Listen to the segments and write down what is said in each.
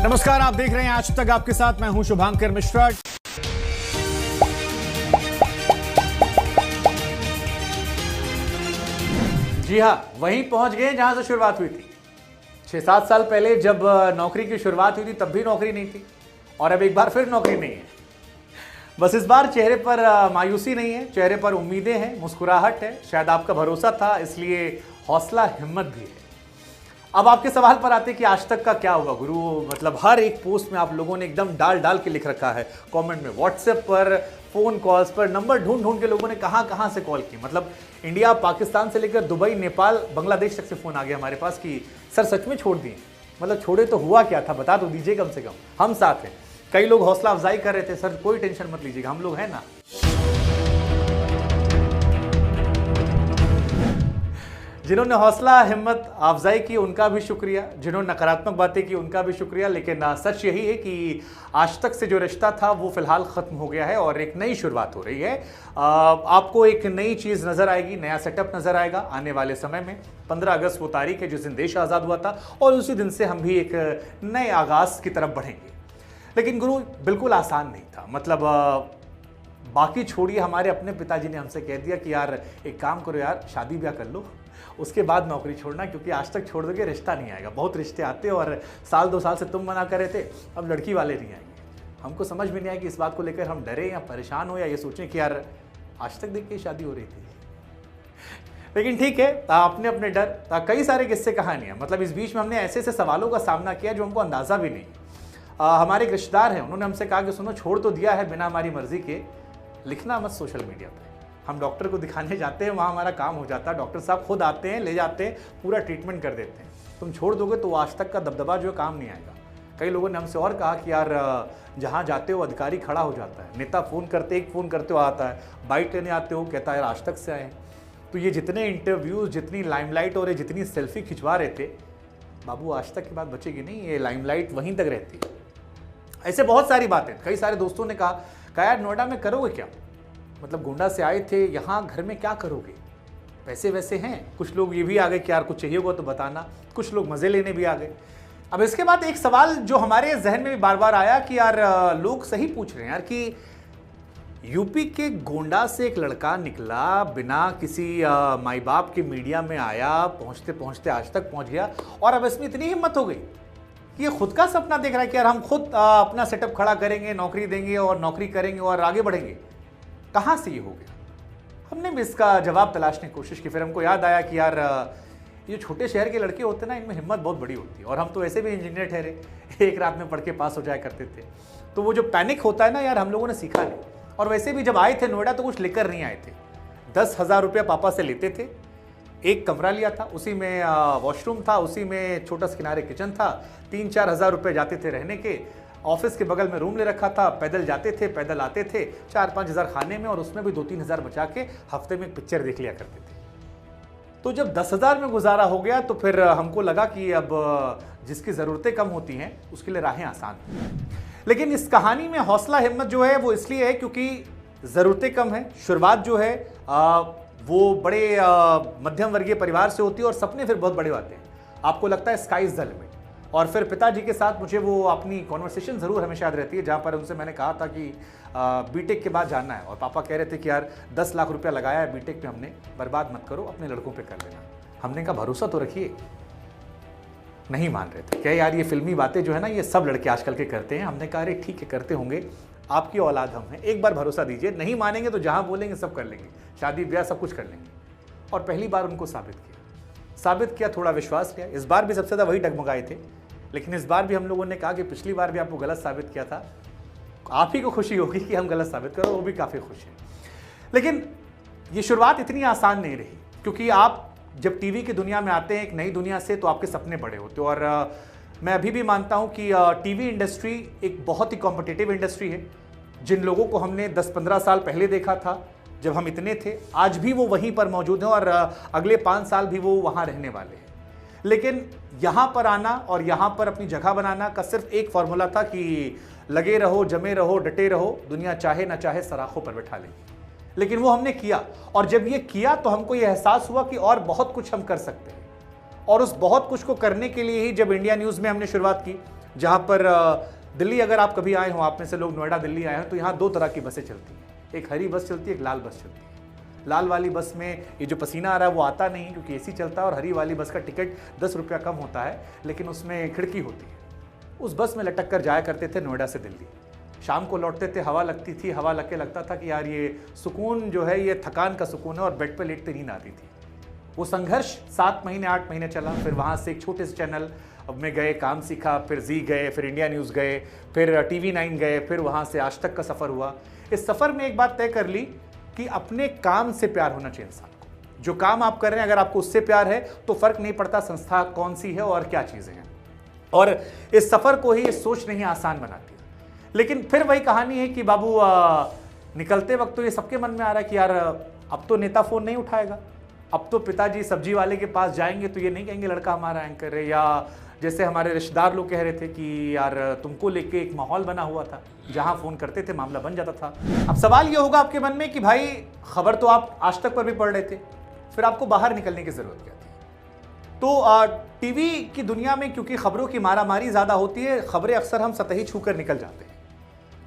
नमस्कार, आप देख रहे हैं आज तक आपके साथ मैं हूं शुभांकर मिश्रा। जी हां, वहीं पहुंच गए जहां से शुरुआत हुई थी। 6-7 साल पहले जब नौकरी की शुरुआत हुई थी तब भी नौकरी नहीं थी और अब एक बार फिर नौकरी नहीं है। बस इस बार चेहरे पर मायूसी नहीं है, चेहरे पर उम्मीदें हैं, मुस्कुराहट है। शायद आपका भरोसा था इसलिए हौसला हिम्मत भी है। अब आपके सवाल पर आते कि आज तक का क्या होगा गुरु। मतलब हर एक पोस्ट में आप लोगों ने एकदम डाल डाल के लिख रखा है, कमेंट में, व्हाट्सएप पर, फोन कॉल्स पर, नंबर ढूंढ ढूंढ के लोगों ने कहां कहां से कॉल की। मतलब इंडिया, पाकिस्तान से लेकर दुबई, नेपाल, बांग्लादेश तक से फोन आ गया हमारे पास कि सर सच में छोड़ दिए। मतलब छोड़े तो हुआ क्या था, बता तो दीजिए कम से कम, हम साथ हैं। कई लोग हौसला अफजाई कर रहे थे, सर कोई टेंशन मत लीजिएगा, हम लोग हैं ना। जिन्होंने हौसला हिम्मत अफजाई की उनका भी शुक्रिया, जिन्होंने नकारात्मक बातें की उनका भी शुक्रिया। लेकिन सच यही है कि आज तक से जो रिश्ता था वो फिलहाल खत्म हो गया है और एक नई शुरुआत हो रही है। आपको एक नई चीज नजर आएगी, नया सेटअप नजर आएगा आने वाले समय में। 15 अगस्त वो तारीख है जिस दिन देश आजाद हुआ था और उसी दिन से हम भी एक नए आगाज की तरफ बढ़ेंगे। लेकिन गुरु बिल्कुल आसान नहीं था। मतलब बाकी छोड़िए, हमारे अपने पिताजी ने हमसे कह दिया कि यार एक काम करो यार, शादी ब्याह कर लो, उसके बाद नौकरी छोड़ना, क्योंकि आज तक छोड़ दोगे रिश्ता नहीं आएगा। बहुत रिश्ते आते और साल 2 साल से तुम मना कर रहे थे, अब लड़की वाले नहीं आएंगे। हमको समझ में नहीं आया कि इस बात को लेकर हम डरे या परेशान हो या ये सोचें कि यार आज तक देख के शादी हो रही थी। लेकिन ठीक है, अपने अपने डर, कई सारे किस्से कहानियां। मतलब इस बीच में हमने ऐसे ऐसे सवालों का सामना किया जो हमको अंदाजा भी नहीं। हमारे एक रिश्तेदार हैं, उन्होंने हमसे कहा कि सुनो, छोड़ तो दिया है बिना हमारी मर्जी के, लिखना मत सोशल मीडिया पे। हम डॉक्टर को दिखाने जाते हैं, वहाँ हमारा काम हो जाता है, डॉक्टर साहब खुद आते हैं, ले जाते हैं, पूरा ट्रीटमेंट कर देते हैं। तुम छोड़ दोगे तो आज तक का दबदबा जो काम नहीं आएगा। कई लोगों ने हमसे और कहा कि यार जहाँ जाते हो अधिकारी खड़ा हो जाता है, नेता फ़ोन करते, एक फ़ोन करते हो आता है, बाइट लेने आते हो कहता है यार आज तक से आए। तो ये जितने इंटरव्यूज़, जितनी लाइमलाइट और जितनी सेल्फी खिंचवा रहे थे, बाबू आज तक की बात बचेगी नहीं, ये लाइमलाइट वहीं तक रहती है। ऐसे बहुत सारी बातें। कई सारे दोस्तों ने कहा यार नोएडा में करोगे क्या, मतलब गोंडा से आए थे, यहाँ घर में क्या करोगे, पैसे वैसे हैं। कुछ लोग ये भी आ गए कि यार कुछ चाहिए होगा तो बताना, कुछ लोग मज़े लेने भी आ गए। अब इसके बाद एक सवाल जो हमारे जहन में भी बार बार आया कि यार लोग सही पूछ रहे हैं यार कि यूपी के गोंडा से एक लड़का निकला, बिना किसी माई बाप के मीडिया में आया, पहुँचते पहुँचते आज तक पहुँच गया और अब इसमें इतनी हिम्मत हो गई कि ये खुद का सपना देख रहा है कि यार हम खुद अपना सेटअप खड़ा करेंगे, नौकरी देंगे और नौकरी करेंगे और आगे बढ़ेंगे। कहाँ से ये हो गया? हमने भी इसका जवाब तलाशने की कोशिश की। फिर हमको याद आया कि यार ये छोटे शहर के लड़के होते हैं ना, इनमें हिम्मत बहुत बड़ी होती है। और हम तो ऐसे भी इंजीनियर ठहरे, एक रात में पढ़ के पास हो जाया करते थे। तो वो जो पैनिक होता है ना यार, हम लोगों ने सीखा नहीं। और वैसे भी जब आए थे नोएडा तो कुछ लेकर नहीं आए थे। 10,000 रुपया पापा से लेते थे, एक कमरा लिया था, उसी में वॉशरूम था, उसी में छोटा सा किनारे किचन था, 3-4 हज़ार रुपये जाते थे रहने के। ऑफिस के बगल में रूम ले रखा था, पैदल जाते थे, पैदल आते थे, 4-5 हज़ार खाने में और उसमें भी 2-3 हज़ार बचा के हफ्ते में एक पिक्चर देख लिया करते थे। तो जब 10,000 में गुजारा हो गया तो फिर हमको लगा कि अब जिसकी ज़रूरतें कम होती हैं उसके लिए राहें आसान हैं। लेकिन इस कहानी में हौसला हिम्मत जो है वो इसलिए है क्योंकि ज़रूरतें कम हैं। शुरुआत जो है वो बड़े मध्यम वर्गीय परिवार से होती है और सपने फिर बहुत बड़े होते हैं। आपको लगता है स्काई इज़ द लिमिट। और फिर पिताजी के साथ मुझे वो अपनी कॉन्वर्सेशन ज़रूर हमेशा याद रहती है जहाँ पर उनसे मैंने कहा था कि बीटेक के बाद जानना है और पापा कह रहे थे कि यार 10 लाख रुपया लगाया है बीटेक पे हमने, बर्बाद मत करो, अपने लड़कों पे कर लेना। हमने कहा भरोसा तो रखिए। नहीं मान रहे थे, क्या यार ये फिल्मी बातें जो है ना ये सब लड़के आजकल के करते हैं। हमने कहा अरे ठीक है करते होंगे, आपकी औलाद हम हैं, एक बार भरोसा दीजिए। नहीं मानेंगे तो जहाँ बोलेंगे सब कर लेंगे, शादी ब्याह सब कुछ कर लेंगे। और पहली बार उनको साबित किया, थोड़ा विश्वास किया। इस बार भी सबसे ज़्यादा वही डगमगाए थे। लेकिन इस बार भी हम लोगों ने कहा कि पिछली बार भी आपको गलत साबित किया था, आप ही को खुशी होगी कि हम गलत साबित करो, वो भी काफ़ी खुश हैं। लेकिन ये शुरुआत इतनी आसान नहीं रही क्योंकि आप जब टीवी की दुनिया में आते हैं एक नई दुनिया से, तो आपके सपने बड़े होते हैं। और मैं अभी भी मानता हूँ कि टीवी इंडस्ट्री एक बहुत ही कॉम्पिटिटिव इंडस्ट्री है। जिन लोगों को हमने 10-15 साल पहले देखा था जब हम इतने थे, आज भी वो वहीं पर मौजूद हैं और अगले 5 साल भी वो वहाँ रहने वाले हैं। लेकिन यहाँ पर आना और यहाँ पर अपनी जगह बनाना का सिर्फ एक फॉर्मूला था कि लगे रहो, जमे रहो, डटे रहो, दुनिया चाहे ना चाहे सराखों पर बैठा लेगी। लेकिन वो हमने किया और जब ये किया तो हमको ये एहसास हुआ कि और बहुत कुछ हम कर सकते हैं। और उस बहुत कुछ को करने के लिए ही जब इंडिया न्यूज़ में हमने शुरुआत की, जहाँ पर दिल्ली अगर आप कभी आए हो, आप में से लोग नोएडा दिल्ली आए हो, तो यहाँ 2 तरह की बसें चलती हैं। एक हरी बस चलती है, एक लाल बस चलती है। लाल वाली बस में ये जो पसीना आ रहा है वो आता नहीं क्योंकि एसी चलता है, और हरी वाली बस का टिकट 10 रुपया कम होता है, लेकिन उसमें खिड़की होती है। उस बस में लटक कर जाया करते थे नोएडा से दिल्ली। शाम को लौटते थे, हवा लगती थी, हवा लग के लगता था कि यार ये सुकून जो है ये थकान का सुकून है, और बेड पे लेटते नींद आती थी। वो संघर्ष 7 महीने 8 महीने चला। फिर वहाँ से एक छोटे से चैनल में गए, काम सीखा, फिर जी गए, फिर इंडिया न्यूज़ गए, फिर TV9 गए, फिर वहाँ से आज तक का सफ़र हुआ। इस सफ़र में एक बात तय कर ली कि अपने काम से प्यार होना चाहिए इंसान को। जो काम आप कर रहे हैं अगर आपको उससे प्यार है तो फ़र्क नहीं पड़ता संस्था कौन सी है और क्या चीज़ें हैं। और इस सफ़र को ही सोच नहीं आसान बनाती है। लेकिन फिर वही कहानी है कि बाबू निकलते वक्त तो ये सबके मन में आ रहा है कि यार अब तो नेता फ़ोन नहीं उठाएगा, अब तो पिताजी सब्जी वाले के पास जाएंगे तो ये नहीं कहेंगे लड़का हमारा एंकर है, या जैसे हमारे रिश्तेदार लोग कह रहे थे कि यार तुमको लेके एक माहौल बना हुआ था, जहां फ़ोन करते थे मामला बन जाता था। अब सवाल ये होगा आपके मन में कि भाई खबर तो आप आज तक पर भी पढ़ रहे थे, फिर आपको बाहर निकलने की ज़रूरत क्या थी? तो टीवी की दुनिया में क्योंकि खबरों की मारामारी ज़्यादा होती है, खबरें अक्सर हम सतही छूकर निकल जाते हैं।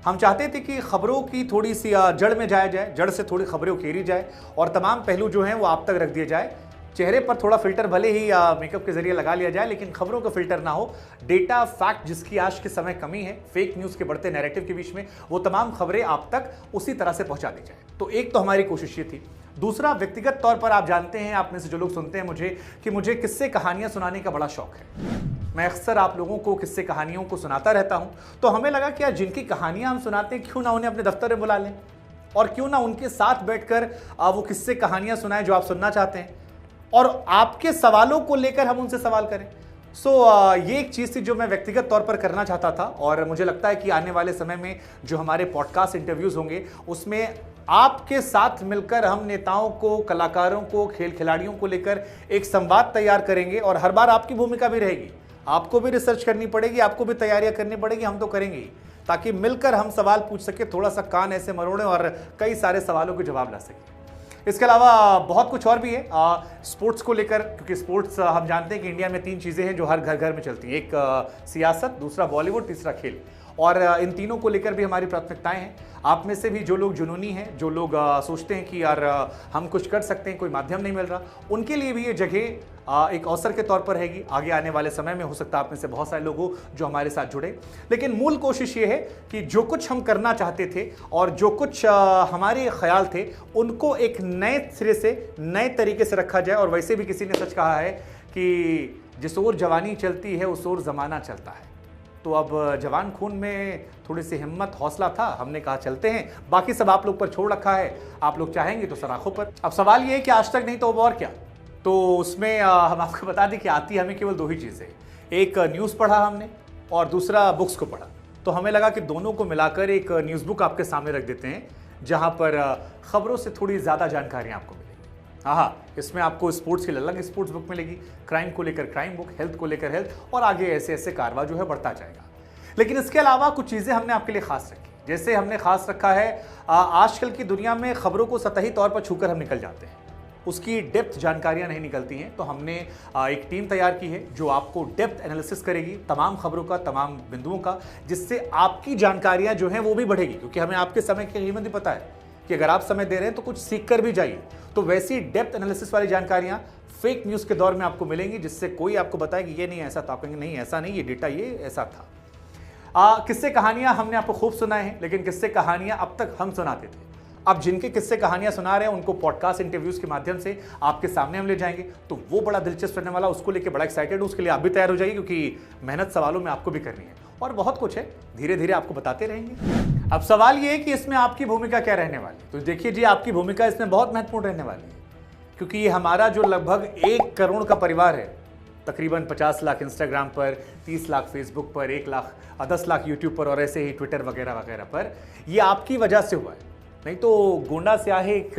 हम चाहते थे कि खबरों की थोड़ी सी जड़ में जाया जाए, जड़ से थोड़ी खबरें उकेरी जाए और तमाम पहलू जो हैं वो आप तक रख दिए जाए। चेहरे पर थोड़ा फिल्टर भले ही मेकअप के जरिए लगा लिया जाए, लेकिन खबरों का फिल्टर ना हो। डेटा फैक्ट जिसकी आज के समय कमी है, फेक न्यूज़ के बढ़ते नैरेटिव के बीच में, वो तमाम खबरें आप तक उसी तरह से पहुंचा दी जाए। तो एक तो हमारी कोशिश ये थी। दूसरा, व्यक्तिगत तौर पर आप जानते हैं, आप में से जो लोग सुनते हैं मुझे, कि मुझे किस्से कहानियां सुनाने का बड़ा शौक है। मैं अक्सर आप लोगों को किस्से कहानियों को सुनाता रहता हूं। तो हमें लगा कि यार जिनकी कहानियां हम सुनाते हैं, क्यों ना उन्हें अपने दफ्तर में बुला लें और क्यों ना उनके साथ बैठकर वो किस्से कहानियां सुनाएं जो आप सुनना चाहते हैं, और आपके सवालों को लेकर हम उनसे सवाल करें। ये एक चीज़ थी जो मैं व्यक्तिगत तौर पर करना चाहता था, और मुझे लगता है कि आने वाले समय में जो हमारे पॉडकास्ट इंटरव्यूज़ होंगे उसमें आपके साथ मिलकर हम नेताओं को, कलाकारों को, खेल खिलाड़ियों को लेकर एक संवाद तैयार करेंगे। और हर बार आपकी भूमिका भी रहेगी, आपको भी रिसर्च करनी पड़ेगी, आपको भी तैयारियां करनी पड़ेगी, हम तो करेंगे ही, ताकि मिलकर हम सवाल पूछ सके, थोड़ा सा कान ऐसे मरोड़ें और कई सारे सवालों के जवाब ला सकें। इसके अलावा बहुत कुछ और भी है स्पोर्ट्स को लेकर, क्योंकि स्पोर्ट्स हम जानते हैं कि इंडिया में 3 चीज़ें हैं जो हर घर घर में चलती हैं। एक सियासत, दूसरा बॉलीवुड, तीसरा खेल। और इन तीनों को लेकर भी हमारी प्राथमिकताएं हैं। आप में से भी जो लोग जुनूनी हैं, जो लोग सोचते हैं कि यार हम कुछ कर सकते हैं, कोई माध्यम नहीं मिल रहा, उनके लिए भी ये जगह एक अवसर के तौर पर रहेगी। आगे आने वाले समय में हो सकता है आप में से बहुत सारे लोग हो जो हमारे साथ जुड़े। लेकिन मूल कोशिश ये है कि जो कुछ हम करना चाहते थे और जो कुछ हमारे ख्याल थे, उनको एक नए सिरे से, नए तरीके से रखा जाए। और वैसे भी किसी ने सच कहा है कि जिस ओर जवानी चलती है उस ओर ज़माना चलता है। तो अब जवान खून में थोड़ी सी हिम्मत, हौसला था, हमने कहा चलते हैं। बाकी सब आप लोग पर छोड़ रखा है, आप लोग चाहेंगे तो सराखों पर। अब सवाल ये है कि आज तक नहीं तो अब और क्या। तो उसमें हम आपको बता दें कि आती हमें केवल 2 ही चीज़ें, एक न्यूज़ पढ़ा हमने और दूसरा बुक्स को पढ़ा। तो हमें लगा कि दोनों को मिलाकर एक न्यूज़ बुक आपके सामने रख देते हैं, जहाँ पर खबरों से थोड़ी ज़्यादा जानकारी आपको मिलेगी। हाँ, इसमें आपको स्पोर्ट्स के लिए अलग स्पोर्ट्स बुक मिलेगी, क्राइम को लेकर क्राइम बुक, हेल्थ को लेकर हेल्थ, और आगे ऐसे ऐसे कारवा जो है बढ़ता जाएगा। लेकिन इसके अलावा कुछ चीज़ें हमने आपके लिए खास रखी। जैसे हमने खास रखा है, आजकल की दुनिया में खबरों को सतही तौर पर छूकर हम निकल जाते हैं, उसकी डेप्थ जानकारियां नहीं निकलती हैं। तो हमने एक टीम तैयार की है जो आपको डेप्थ एनालिसिस करेगी तमाम खबरों का, तमाम बिंदुओं का, जिससे आपकी जानकारियां जो हैं वो भी बढ़ेगी। क्योंकि हमें आपके समय की कीमत भी पता है कि अगर आप समय दे रहे हैं तो कुछ सीख कर भी जाइए। तो वैसी डेप्थ एनालिसिस वाली जानकारियां फेक न्यूज़ के दौर में आपको मिलेंगी, जिससे कोई आपको बताए कि ये नहीं ऐसा था, आप कहेंगे नहीं ऐसा नहीं, ये डेटा ये ऐसा था। किस्से कहानियां हमने आपको खूब सुनाए हैं, लेकिन किस्से कहानियां अब तक हम सुनाते थे। अब जिनके किस्से कहानियां सुना रहे हैं उनको पॉडकास्ट इंटरव्यूज के माध्यम से आपके सामने हम ले जाएंगे। तो वो बड़ा दिलचस्प रहने वाला, उसको लेके बड़ा एक्साइटेड हूं। उसके लिए आप भी तैयार हो जाइए, क्योंकि मेहनत सवालों में आपको भी करनी है और बहुत कुछ है, धीरे धीरे आपको बताते रहेंगे। अब सवाल ये है कि इसमें आपकी भूमिका क्या रहने वाली। तो देखिए जी, आपकी भूमिका इसमें बहुत महत्वपूर्ण रहने वाली है, क्योंकि ये हमारा जो लगभग 1 करोड़ का परिवार है, तकरीबन 50 लाख इंस्टाग्राम पर, 30 लाख फेसबुक पर, 1 लाख 10 लाख यूट्यूब पर और ऐसे ही ट्विटर वगैरह वगैरह पर, ये आपकी वजह से हुआ है। नहीं तो गोंडा से आए एक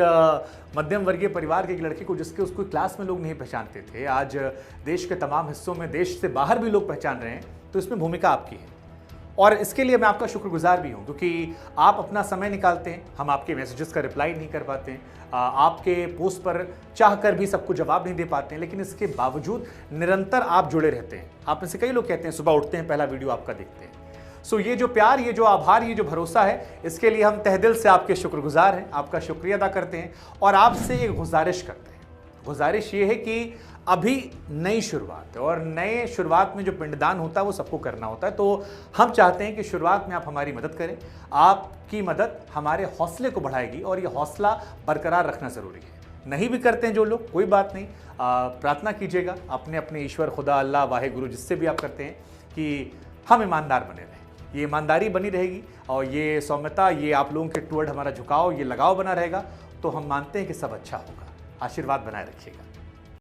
मध्यम वर्गीय परिवार के एक लड़के को, जिसके उसको क्लास में लोग नहीं पहचानते थे, आज देश के तमाम हिस्सों में, देश से बाहर भी लोग पहचान रहे हैं। तो इसमें भूमिका आपकी है। और इसके लिए मैं आपका शुक्रगुजार भी हूं, क्योंकि आप अपना समय निकालते हैं, हम आपके मैसेजेस का रिप्लाई नहीं कर पाते हैं, आपके पोस्ट पर चाहकर भी सबको जवाब नहीं दे पाते हैं, लेकिन इसके बावजूद निरंतर आप जुड़े रहते हैं। आप में से कई लोग कहते हैं सुबह उठते हैं पहला वीडियो आपका देखते हैं। सो ये जो प्यार, ये जो आभार, ये जो भरोसा है, इसके लिए हम तहे दिल से आपके शुक्रगुजार हैं, आपका शुक्रिया अदा करते हैं और आपसे एक गुजारिश करते हैं। गुजारिश ये है कि अभी नई शुरुआत है और नए शुरुआत में जो पिंडदान होता है वो सबको करना होता है, तो हम चाहते हैं कि शुरुआत में आप हमारी मदद करें। आपकी मदद हमारे हौसले को बढ़ाएगी और ये हौसला बरकरार रखना ज़रूरी है। नहीं भी करते हैं जो लोग, कोई बात नहीं, प्रार्थना कीजिएगा अपने अपने ईश्वर, खुदा, अल्लाह, वाहे गुरु, जिससे भी आप करते हैं, कि हम ईमानदार बने रहें। ये ईमानदारी बनी रहेगी और ये सौम्यता, ये आप लोगों के टुवर्ड हमारा झुकाव, ये लगाव बना रहेगा, तो हम मानते हैं कि सब अच्छा होगा। आशीर्वाद बनाए रखिएगा।